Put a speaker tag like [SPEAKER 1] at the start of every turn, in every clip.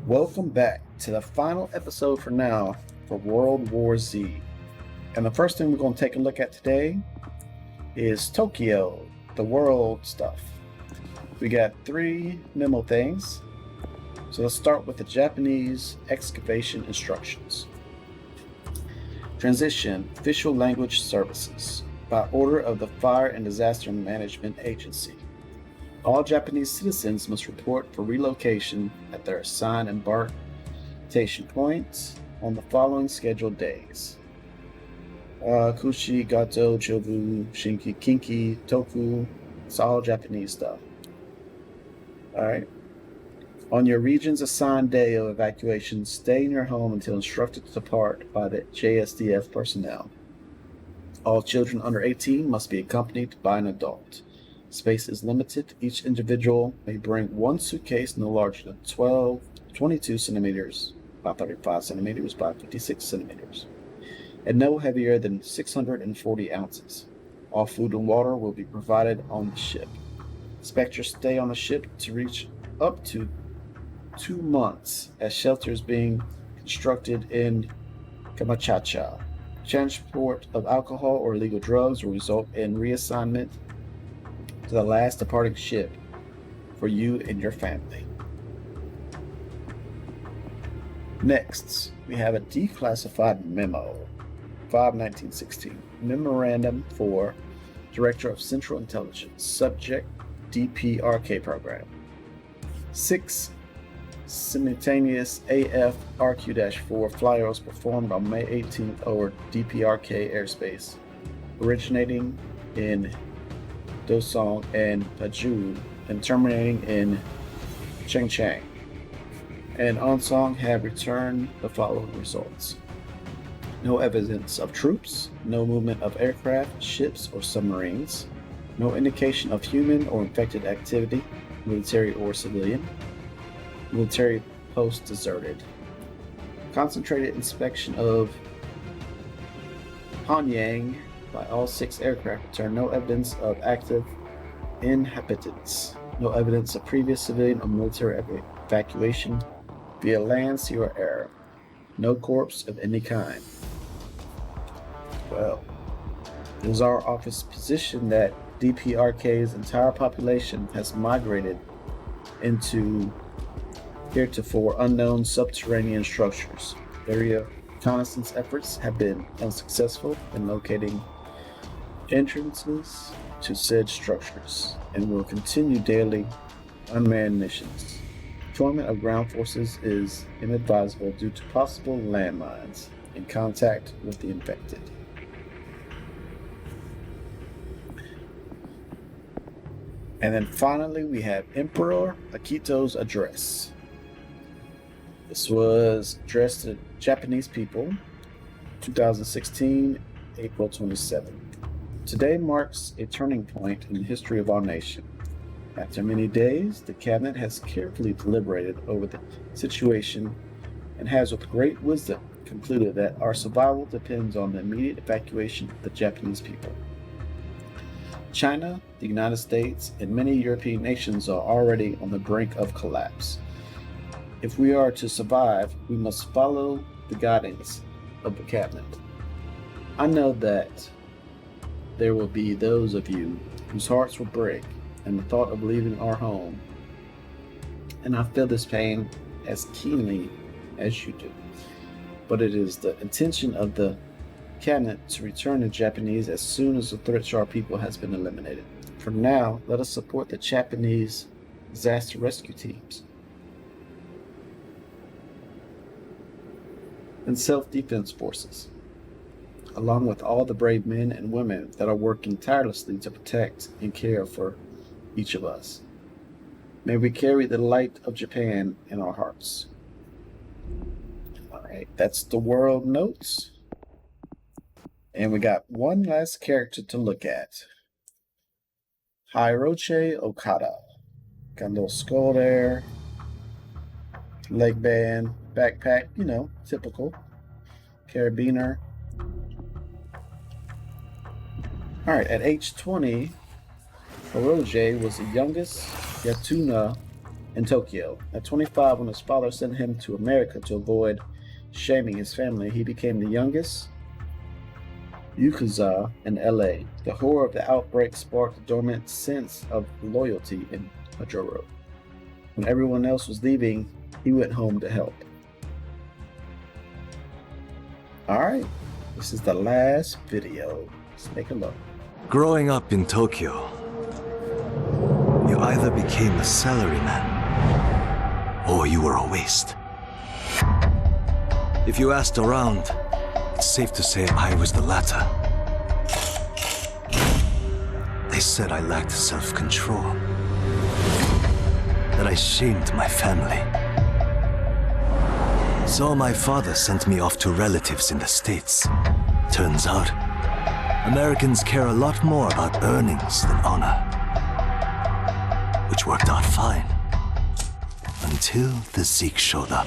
[SPEAKER 1] Welcome back to the final episode for now for World War Z. And the first thing we're going to take a look at today is Tokyo, the world stuff. We got 3 memo things. So let's start with the Japanese excavation instructions. Transition official language services by order of the Fire and Disaster Management Agency. All Japanese citizens must report for relocation at their assigned embarkation points on the following scheduled days. Kushi, Gato, Jobu, Shinki, Kinki, Toku. It's all Japanese stuff. Alright. On your region's assigned day of evacuation, stay in your home until instructed to depart by the JSDF personnel. All children under 18 must be accompanied by an adult. Space is limited. Each individual may bring 1 suitcase no larger than 22 centimeters by 35 centimeters by 56 centimeters, and no heavier than 640 ounces. All food and water will be provided on the ship. Expect your stay on the ship to reach up to 2 months, as shelters being constructed in Kamachacha. Transport of alcohol or illegal drugs will result in reassignment to the last departing ship for you and your family. Next, we have a declassified memo, 5/1916. Memorandum for Director of Central Intelligence, subject DPRK program. 6 simultaneous AF-RQ-4 flyovers performed on May 18th over DPRK airspace, originating in Dosong and Paju and terminating in Chengcheng. And Onsong have returned the following results. No evidence of troops, no movement of aircraft, ships, or submarines, no indication of human or infected activity, military or civilian, military post deserted. Concentrated inspection of Pyongyang by all 6 aircraft returned no evidence of active inhabitants, no evidence of previous civilian or military evacuation via land, sea, or air, no corpse of any kind. Well, it is our office position that DPRK's entire population has migrated into heretofore unknown subterranean structures. Area reconnaissance efforts have been unsuccessful in locating entrances to said structures and will continue daily unmanned missions. Deployment of ground forces is inadvisable due to possible landmines in contact with the infected. And then finally, we have Emperor Akito's address. This was addressed to Japanese people, 2016, April 27th. Today marks a turning point in the history of our nation. After many days, the cabinet has carefully deliberated over the situation and has with great wisdom concluded that our survival depends on the immediate evacuation of the Japanese people. China, the United States, and many European nations are already on the brink of collapse. If we are to survive, we must follow the guidance of the cabinet. I know that there will be those of you whose hearts will break in the thought of leaving our home, and I feel this pain as keenly as you do. But it is the intention of the cabinet to return the Japanese as soon as the threat to our people has been eliminated. For now, let us support the Japanese disaster rescue teams and self-defense forces, along with all the brave men and women that are working tirelessly to protect and care for each of us. May we carry the light of Japan in our hearts. All right, that's the world notes. And we got one last character to look at. Hiroji Okada. Got a little skull there, leg band, backpack, typical. Carabiner. Alright, at age 20, Hiroji was the youngest Yatuna in Tokyo. At 25, when his father sent him to America to avoid shaming his family, he became the youngest Yakuza in LA. The horror of the outbreak sparked a dormant sense of loyalty in Majuro. When everyone else was leaving, he went home to help. Alright, this is the last video. Let's take a look.
[SPEAKER 2] Growing up in Tokyo, you either became a salaryman or you were a waste. If you asked around, it's safe to say I was the latter. They said I lacked self-control, that I shamed my family. So my father sent me off to relatives in the States. Turns out, Americans care a lot more about earnings than honor. Which worked out fine. Until the Zeke showed up.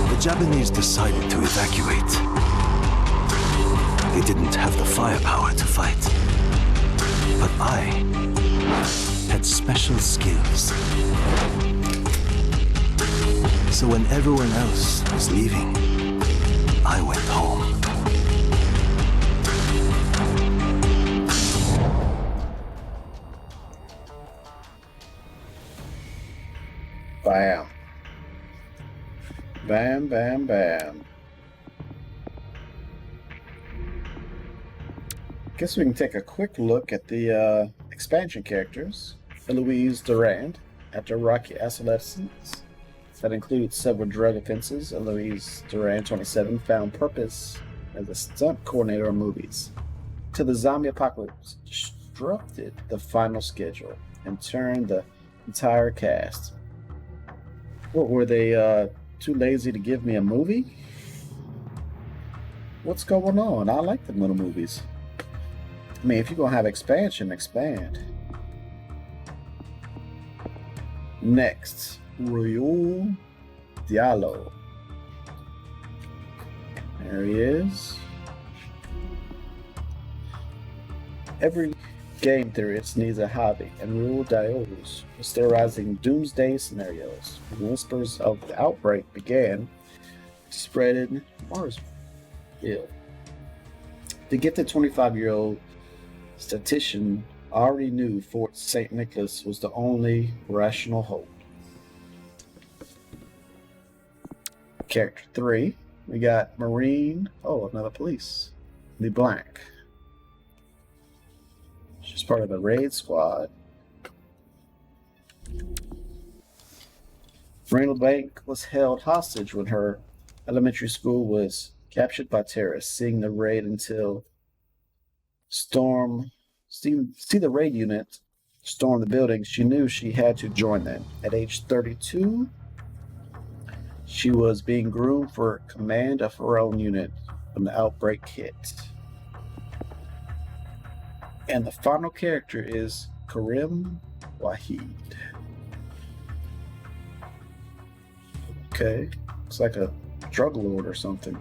[SPEAKER 2] The Japanese decided to evacuate. They didn't have the firepower to fight. But I had special skills. So when everyone else was leaving, I went home.
[SPEAKER 1] Bam. Bam, bam, bam. Guess we can take a quick look at the expansion characters. Eloise Durand, after a rocky adolescence that includes several drug offenses, Eloise Durand, 27, found purpose as a stunt coordinator of movies. Till the zombie apocalypse disrupted the final schedule and turned the entire cast. What were they, too lazy to give me a movie? What's going on? I like them little movies. I mean, if you're gonna have expansion, expand. Next, Royal Diallo. There he is. Every game theorist needs a hobby, and Royal Diallo was theorizing doomsday scenarios. When whispers of the outbreak began to spread in Marseille. The gifted 25-year-old statistician already knew Fort St. Nicholas was the only rational hope. Character 3, we got Marine, another police, LeBlanc. She's part of the raid squad. Marine LeBlanc was held hostage when her elementary school was captured by terrorists. Seeing the raid until see the raid unit storm the building, she knew she had to join them. At age 32, she was being groomed for command of her own unit when the outbreak hit. And the final character is Karim Wahid. Okay, looks like a drug lord or something.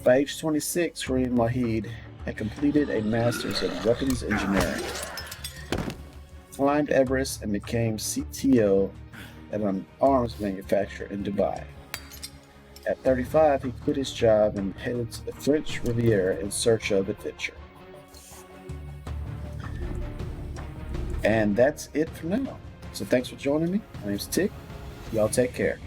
[SPEAKER 1] By age 26, Karim Wahid had completed a master's in weapons engineering, climbed Everest, and became CTO at an arms manufacturer in Dubai. At 35, he quit his job and headed to the French Riviera in search of adventure. And that's it for now. So thanks for joining me. My name's Tick. Y'all take care.